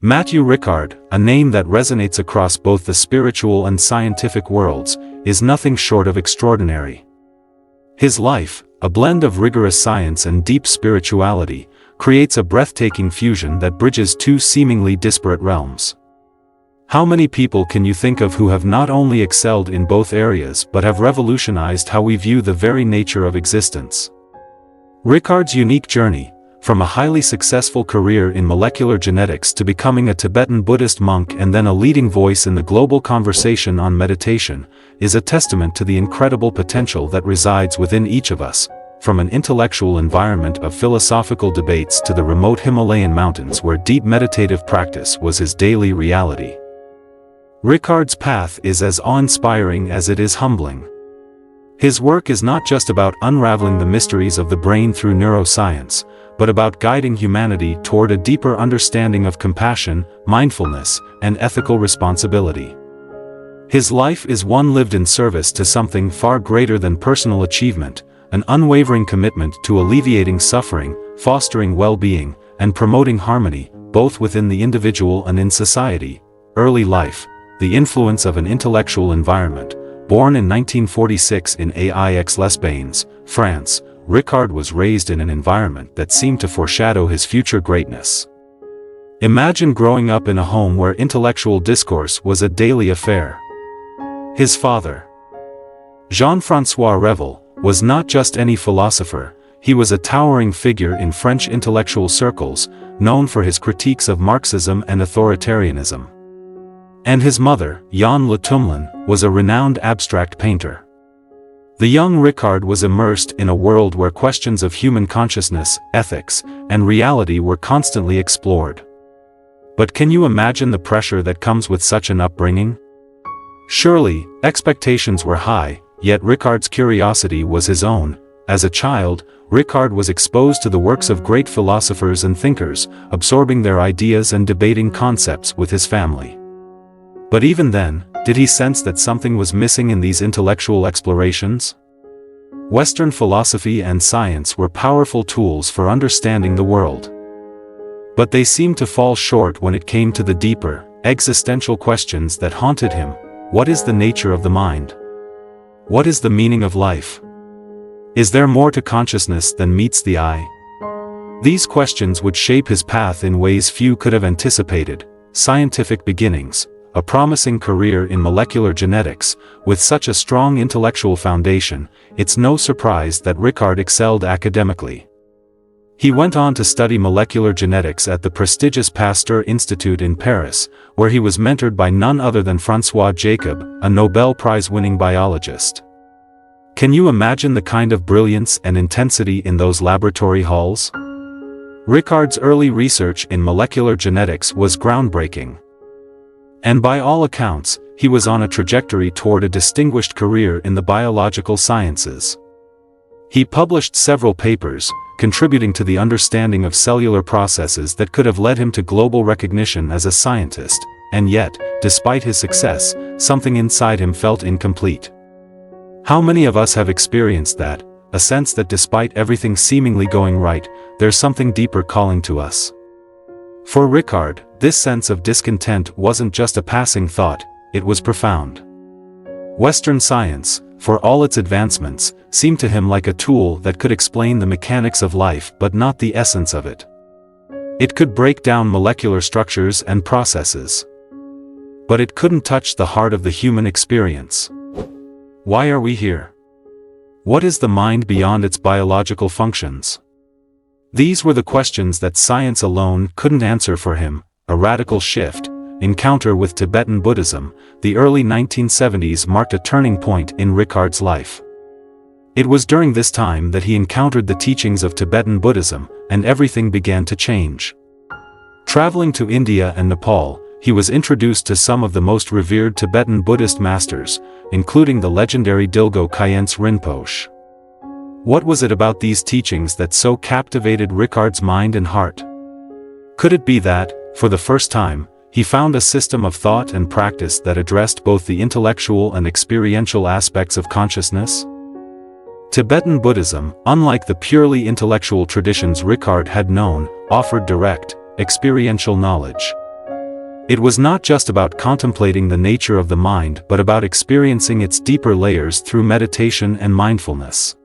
Matthieu Ricard, a name that resonates across both the spiritual and scientific worlds, is nothing short of extraordinary. His life, a blend of rigorous science and deep spirituality, creates a breathtaking fusion that bridges two seemingly disparate realms. How many people can you think of who have not only excelled in both areas but have revolutionized how we view the very nature of existence? Rickard's unique journey, from a highly successful career in molecular genetics to becoming a Tibetan Buddhist monk and then a leading voice in the global conversation on meditation, is a testament to the incredible potential that resides within each of us, from an intellectual environment of philosophical debates to the remote Himalayan mountains where deep meditative practice was his daily reality. Rickard's path is as awe-inspiring as it is humbling. His work is not just about unraveling the mysteries of the brain through neuroscience, but about guiding humanity toward a deeper understanding of compassion, mindfulness, and ethical responsibility. His life is one lived in service to something far greater than personal achievement, an unwavering commitment to alleviating suffering, fostering well-being, and promoting harmony, both within the individual and in society. Early life, the influence of an intellectual environment. Born in 1946 in Aix-les-Bains, France, Rickard was raised in an environment that seemed to foreshadow his future greatness. Imagine growing up in a home where intellectual discourse was a daily affair. His father, Jean-François Revel, was not just any philosopher, he was a towering figure in French intellectual circles, known for his critiques of Marxism and authoritarianism. And his mother, Jan Le Tumlin, was a renowned abstract painter. The young Rickard was immersed in a world where questions of human consciousness, ethics, and reality were constantly explored. But can you imagine the pressure that comes with such an upbringing? Surely, expectations were high, yet Rickard's curiosity was his own. As a child, Rickard was exposed to the works of great philosophers and thinkers, absorbing their ideas and debating concepts with his family. But even then, did he sense that something was missing in these intellectual explorations? Western philosophy and science were powerful tools for understanding the world. But they seemed to fall short when it came to the deeper, existential questions that haunted him. What is the nature of the mind? What is the meaning of life? Is there more to consciousness than meets the eye? These questions would shape his path in ways few could have anticipated. Scientific beginnings, a promising career in molecular genetics, with such a strong intellectual foundation, it's no surprise that Rickard excelled academically. He went on to study molecular genetics at the prestigious Pasteur Institute in Paris, where he was mentored by none other than François Jacob, a Nobel Prize-winning biologist. Can you imagine the kind of brilliance and intensity in those laboratory halls? Rickard's early research in molecular genetics was groundbreaking. And by all accounts, he was on a trajectory toward a distinguished career in the biological sciences. He published several papers, contributing to the understanding of cellular processes that could have led him to global recognition as a scientist, and yet, despite his success, something inside him felt incomplete. How many of us have experienced that, a sense that despite everything seemingly going right, there's something deeper calling to us? For Rickard, this sense of discontent wasn't just a passing thought, it was profound. Western science, for all its advancements, seemed to him like a tool that could explain the mechanics of life but not the essence of it. It could break down molecular structures and processes. But it couldn't touch the heart of the human experience. Why are we here? What is the mind beyond its biological functions? These were the questions that science alone couldn't answer for him. A radical shift, encounter with Tibetan Buddhism, the early 1970s marked a turning point in Rickard's life. It was during this time that he encountered the teachings of Tibetan Buddhism, and everything began to change. Traveling to India and Nepal, he was introduced to some of the most revered Tibetan Buddhist masters, including the legendary Dilgo Khyentse Rinpoche. What was it about these teachings that so captivated Rickard's mind and heart? Could it be that, for the first time, he found a system of thought and practice that addressed both the intellectual and experiential aspects of consciousness? Tibetan Buddhism, unlike the purely intellectual traditions Rickard had known, offered direct, experiential knowledge. It was not just about contemplating the nature of the mind but about experiencing its deeper layers through meditation and mindfulness.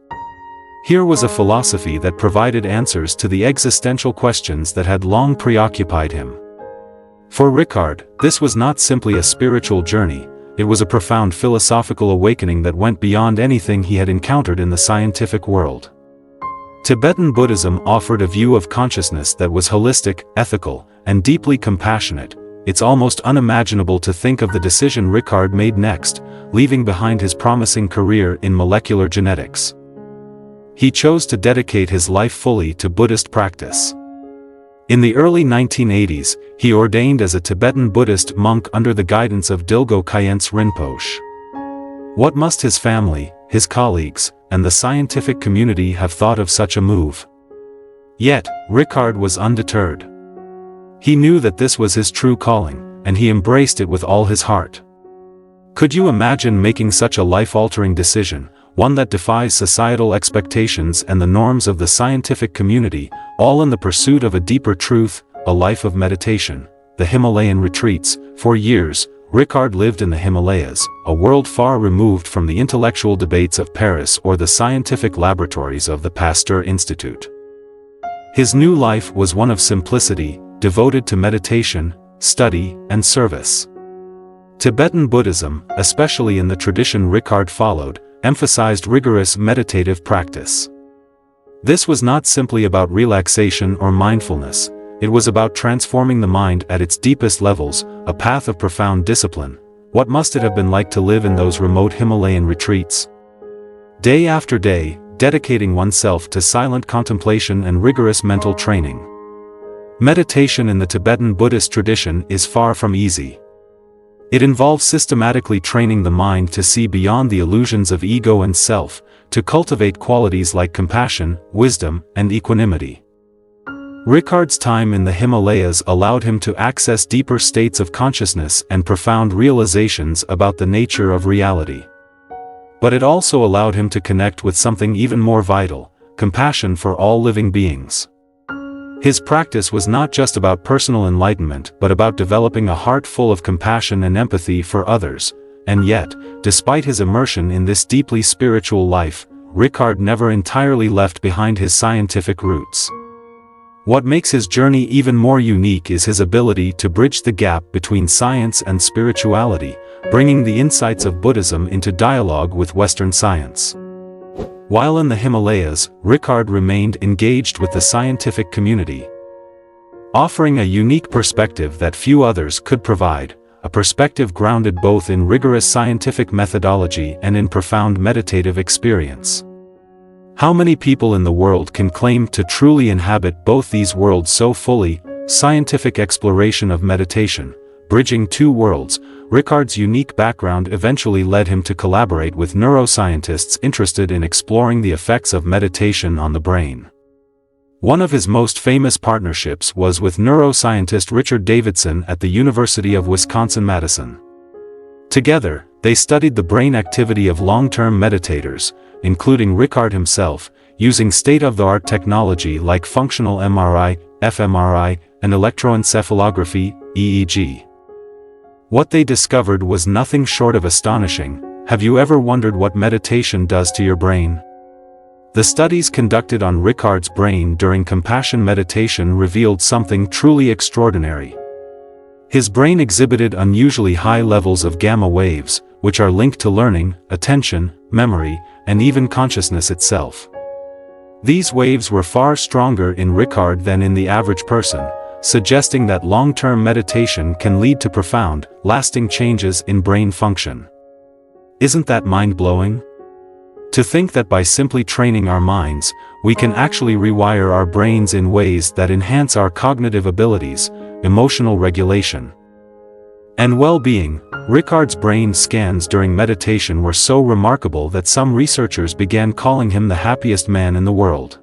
Here was a philosophy that provided answers to the existential questions that had long preoccupied him. For Rickard, this was not simply a spiritual journey, it was a profound philosophical awakening that went beyond anything he had encountered in the scientific world. Tibetan Buddhism offered a view of consciousness that was holistic, ethical, and deeply compassionate. It's almost unimaginable to think of the decision Rickard made next, leaving behind his promising career in molecular genetics. He chose to dedicate his life fully to Buddhist practice. In the early 1980s, he ordained as a Tibetan Buddhist monk under the guidance of Dilgo Khyentse Rinpoche. What must his family, his colleagues, and the scientific community have thought of such a move? Yet, Rickard was undeterred. He knew that this was his true calling, and he embraced it with all his heart. Could you imagine making such a life-altering decision, one that defies societal expectations and the norms of the scientific community, all in the pursuit of a deeper truth, a life of meditation? The Himalayan retreats. For years, Rickard lived in the Himalayas, a world far removed from the intellectual debates of Paris or the scientific laboratories of the Pasteur Institute. His new life was one of simplicity, devoted to meditation, study, and service. Tibetan Buddhism, especially in the tradition Rickard followed, emphasized rigorous meditative practice. This was not simply about relaxation or mindfulness, it was about transforming the mind at its deepest levels, a path of profound discipline. What must it have been like to live in those remote Himalayan retreats? Day after day, dedicating oneself to silent contemplation and rigorous mental training. Meditation in the Tibetan Buddhist tradition is far from easy. It involves systematically training the mind to see beyond the illusions of ego and self, to cultivate qualities like compassion, wisdom, and equanimity. Rickard's time in the Himalayas allowed him to access deeper states of consciousness and profound realizations about the nature of reality. But it also allowed him to connect with something even more vital, compassion for all living beings. His practice was not just about personal enlightenment but about developing a heart full of compassion and empathy for others, and yet, despite his immersion in this deeply spiritual life, Rickard never entirely left behind his scientific roots. What makes his journey even more unique is his ability to bridge the gap between science and spirituality, bringing the insights of Buddhism into dialogue with Western science. While in the Himalayas, Rickard remained engaged with the scientific community, offering a unique perspective that few others could provide, a perspective grounded both in rigorous scientific methodology and in profound meditative experience. How many people in the world can claim to truly inhabit both these worlds so fully? Scientific exploration of meditation, bridging two worlds. Rickard's unique background eventually led him to collaborate with neuroscientists interested in exploring the effects of meditation on the brain. One of his most famous partnerships was with neuroscientist Richard Davidson at the University of Wisconsin-Madison. Together, they studied the brain activity of long-term meditators, including Rickard himself, using state-of-the-art technology like functional MRI, fMRI, and electroencephalography, EEG. What they discovered was nothing short of astonishing. Have you ever wondered what meditation does to your brain? The studies conducted on Rickard's brain during compassion meditation revealed something truly extraordinary. His brain exhibited unusually high levels of gamma waves, which are linked to learning, attention, memory, and even consciousness itself. These waves were far stronger in Rickard than in the average person, suggesting that long-term meditation can lead to profound, lasting changes in brain function. Isn't that mind-blowing? To think that by simply training our minds, we can actually rewire our brains in ways that enhance our cognitive abilities, emotional regulation, and well-being. Rickard's brain scans during meditation were so remarkable that some researchers began calling him the happiest man in the world.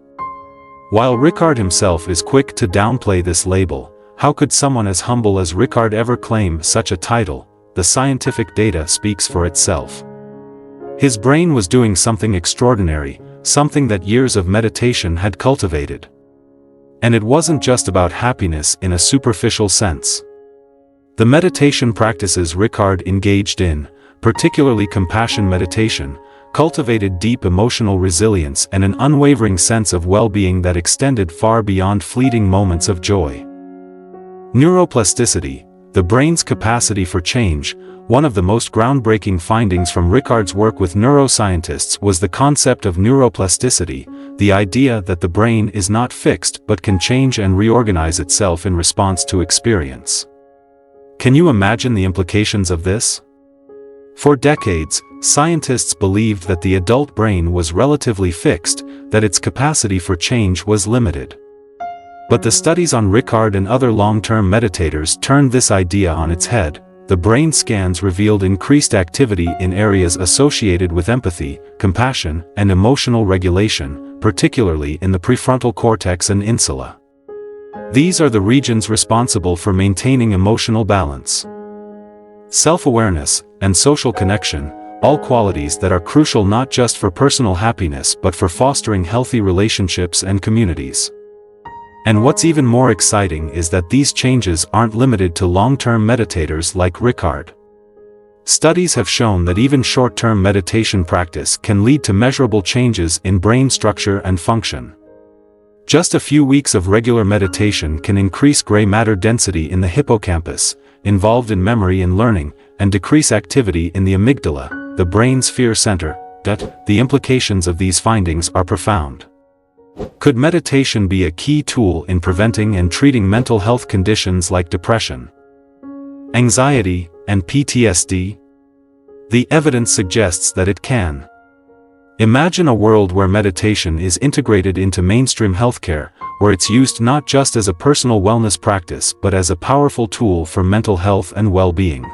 While Rickard himself is quick to downplay this label, how could someone as humble as Rickard ever claim such a title? The scientific data speaks for itself. His brain was doing something extraordinary, something that years of meditation had cultivated. And it wasn't just about happiness in a superficial sense. The meditation practices Rickard engaged in, particularly compassion meditation, cultivated deep emotional resilience and an unwavering sense of well-being that extended far beyond fleeting moments of joy. Neuroplasticity, the brain's capacity for change. One of the most groundbreaking findings from Rickard's work with neuroscientists was the concept of neuroplasticity, the idea that the brain is not fixed but can change and reorganize itself in response to experience. Can you imagine the implications of this? For decades, scientists believed that the adult brain was relatively fixed, that its capacity for change was limited. But the studies on Rickard and other long-term meditators turned this idea on its head. The brain scans revealed increased activity in areas associated with empathy, compassion, and emotional regulation, particularly in the prefrontal cortex and insula. These are the regions responsible for maintaining emotional balance, self-awareness, and social connection, all qualities that are crucial not just for personal happiness but for fostering healthy relationships and communities. And what's even more exciting is that these changes aren't limited to long-term meditators like Rickard. Studies have shown that even short-term meditation practice can lead to measurable changes in brain structure and function. Just a few weeks of regular meditation can increase gray matter density in the hippocampus, involved in memory and learning, and decrease activity in the amygdala, the brain's fear center. The implications of these findings are profound. Could meditation be a key tool in preventing and treating mental health conditions like depression, anxiety, and PTSD? The evidence suggests that it can. Imagine a world where meditation is integrated into mainstream healthcare, where it's used not just as a personal wellness practice but as a powerful tool for mental health and well-being.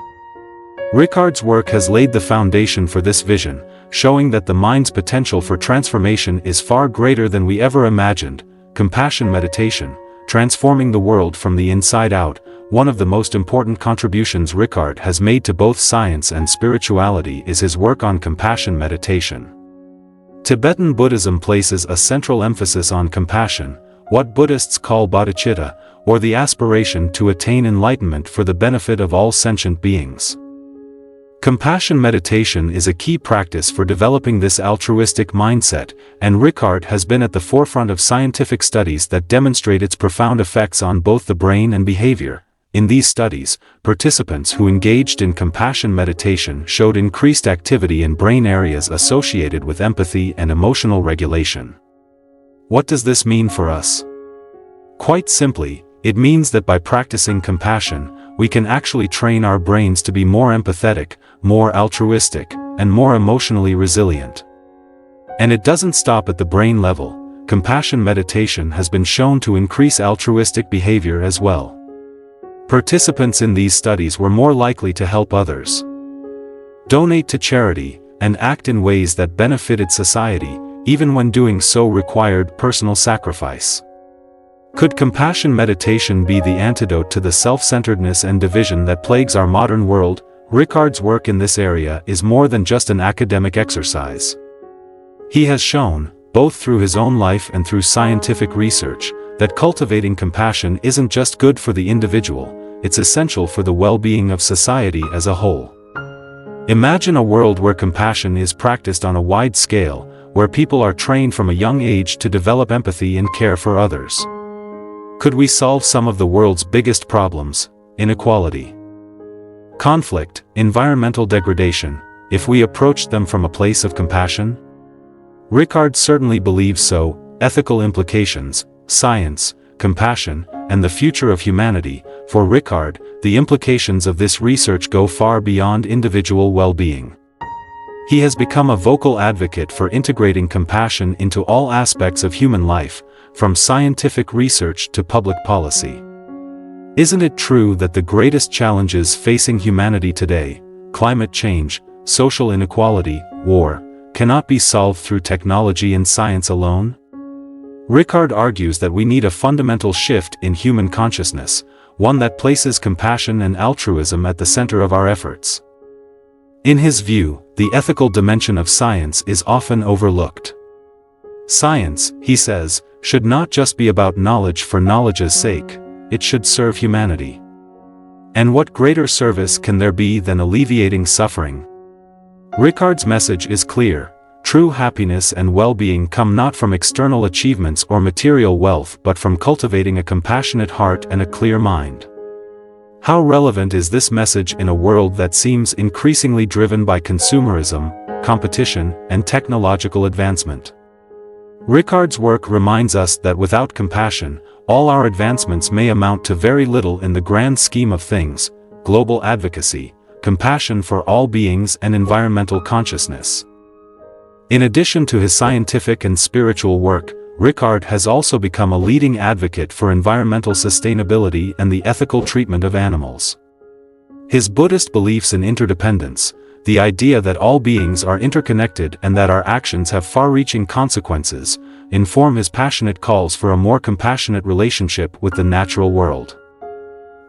Rickard's work has laid the foundation for this vision, showing that the mind's potential for transformation is far greater than we ever imagined. Compassion meditation, transforming the world from the inside out. One of the most important contributions Rickard has made to both science and spirituality is his work on compassion meditation. Tibetan Buddhism places a central emphasis on compassion, what Buddhists call bodhicitta, or the aspiration to attain enlightenment for the benefit of all sentient beings. Compassion meditation is a key practice for developing this altruistic mindset, and Rickard has been at the forefront of scientific studies that demonstrate its profound effects on both the brain and behavior. In these studies, participants who engaged in compassion meditation showed increased activity in brain areas associated with empathy and emotional regulation. What does this mean for us? Quite simply, it means that by practicing compassion, we can actually train our brains to be more empathetic, more altruistic, and more emotionally resilient. And it doesn't stop at the brain level. Compassion meditation has been shown to increase altruistic behavior as well. Participants in these studies were more likely to help others, donate to charity, and act in ways that benefited society, even when doing so required personal sacrifice. Could compassion meditation be the antidote to the self-centeredness and division that plagues our modern world? Rickard's work in this area is more than just an academic exercise. He has shown, both through his own life and through scientific research, that cultivating compassion isn't just good for the individual, it's essential for the well-being of society as a whole. Imagine a world where compassion is practiced on a wide scale, where people are trained from a young age to develop empathy and care for others. Could we solve some of the world's biggest problems, inequality, conflict, environmental degradation, if we approached them from a place of compassion? Rickard certainly believes so. Ethical implications, science, compassion, and the future of humanity. For Rickard, the implications of this research go far beyond individual well-being. He has become a vocal advocate for integrating compassion into all aspects of human life, from scientific research to public policy. Isn't it true that the greatest challenges facing humanity today, climate change, social inequality, war, cannot be solved through technology and science alone? Rickard argues that we need a fundamental shift in human consciousness, one that places compassion and altruism at the center of our efforts. In his view, the ethical dimension of science is often overlooked. Science, he says, should not just be about knowledge for knowledge's sake, it should serve humanity. And what greater service can there be than alleviating suffering? Rickard's message is clear. True happiness and well-being come not from external achievements or material wealth but from cultivating a compassionate heart and a clear mind. How relevant is this message in a world that seems increasingly driven by consumerism, competition, and technological advancement? Rickard's work reminds us that without compassion, all our advancements may amount to very little in the grand scheme of things: global advocacy, compassion for all beings, and environmental consciousness. In addition to his scientific and spiritual work, Rickard has also become a leading advocate for environmental sustainability and the ethical treatment of animals. His Buddhist beliefs in interdependence, the idea that all beings are interconnected and that our actions have far-reaching consequences, inform his passionate calls for a more compassionate relationship with the natural world.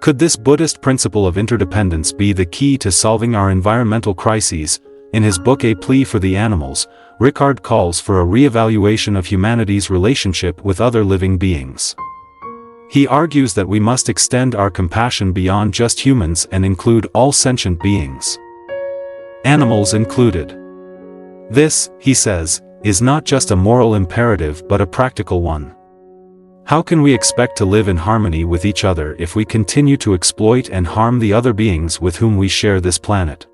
Could this Buddhist principle of interdependence be the key to solving our environmental crises? In his book A Plea for the Animals, Rickard calls for a re-evaluation of humanity's relationship with other living beings. He argues that we must extend our compassion beyond just humans and include all sentient beings, animals included. This, he says, is not just a moral imperative but a practical one. How can we expect to live in harmony with each other if we continue to exploit and harm the other beings with whom we share this planet?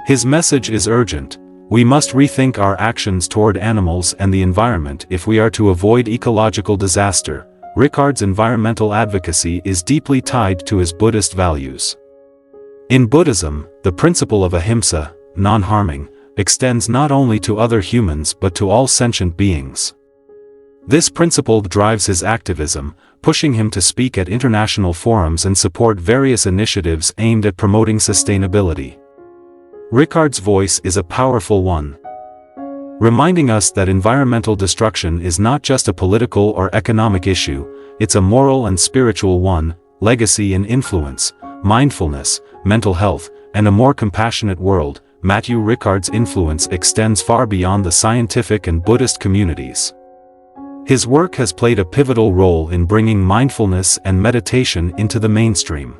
His message is urgent. We must rethink our actions toward animals and the environment if we are to avoid ecological disaster. Rickard's environmental advocacy is deeply tied to his Buddhist values. In Buddhism, the principle of ahimsa, non-harming, extends not only to other humans but to all sentient beings. This principle drives his activism, pushing him to speak at international forums and support various initiatives aimed at promoting sustainability. Rickard's voice is a powerful one, reminding us that environmental destruction is not just a political or economic issue, it's a moral and spiritual one. Legacy and influence, mindfulness, mental health, and a more compassionate world. Matthieu Ricard's influence extends far beyond the scientific and Buddhist communities. His work has played a pivotal role in bringing mindfulness and meditation into the mainstream.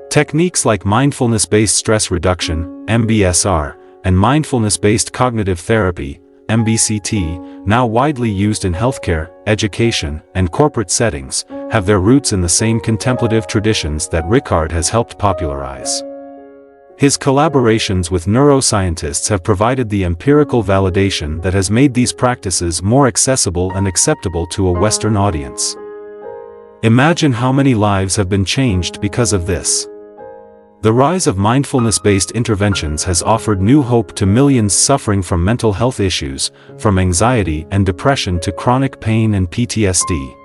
Techniques like mindfulness-based stress reduction, MBSR, and mindfulness-based cognitive therapy, MBCT, now widely used in healthcare, education, and corporate settings, have their roots in the same contemplative traditions that Rickard has helped popularize. His collaborations with neuroscientists have provided the empirical validation that has made these practices more accessible and acceptable to a Western audience. Imagine how many lives have been changed because of this. The rise of mindfulness-based interventions has offered new hope to millions suffering from mental health issues, from anxiety and depression to chronic pain and PTSD.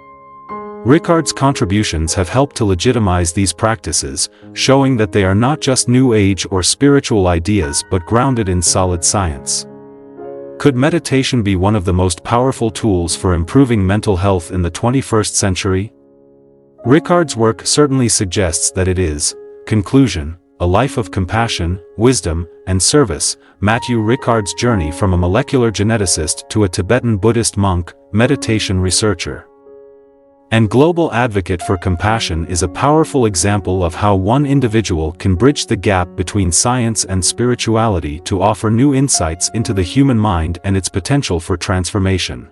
Rickard's contributions have helped to legitimize these practices, showing that they are not just new age or spiritual ideas but grounded in solid science. Could meditation be one of the most powerful tools for improving mental health in the 21st century? Rickard's work certainly suggests that it is. Conclusion: a life of compassion, wisdom, and service. Matthieu Ricard's journey from a molecular geneticist to a Tibetan Buddhist monk, meditation researcher, and global advocate for compassion is a powerful example of how one individual can bridge the gap between science and spirituality to offer new insights into the human mind and its potential for transformation.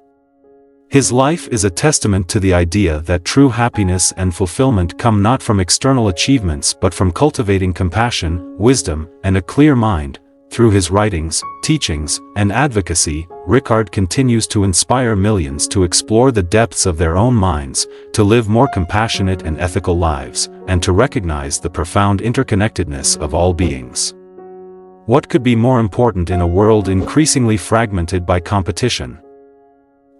His life is a testament to the idea that true happiness and fulfillment come not from external achievements but from cultivating compassion, wisdom, and a clear mind. Through his writings, teachings, and advocacy, Rickard continues to inspire millions to explore the depths of their own minds, to live more compassionate and ethical lives, and to recognize the profound interconnectedness of all beings. What could be more important in a world increasingly fragmented by competition,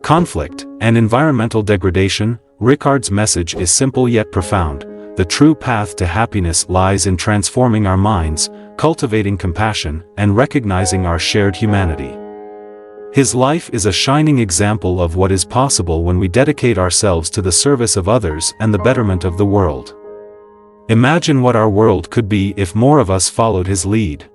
conflict, and environmental degradation? Rickard's message is simple yet profound. The true path to happiness lies in transforming our minds, cultivating compassion, and recognizing our shared humanity. His life is a shining example of what is possible when we dedicate ourselves to the service of others and the betterment of the world. Imagine what our world could be if more of us followed his lead.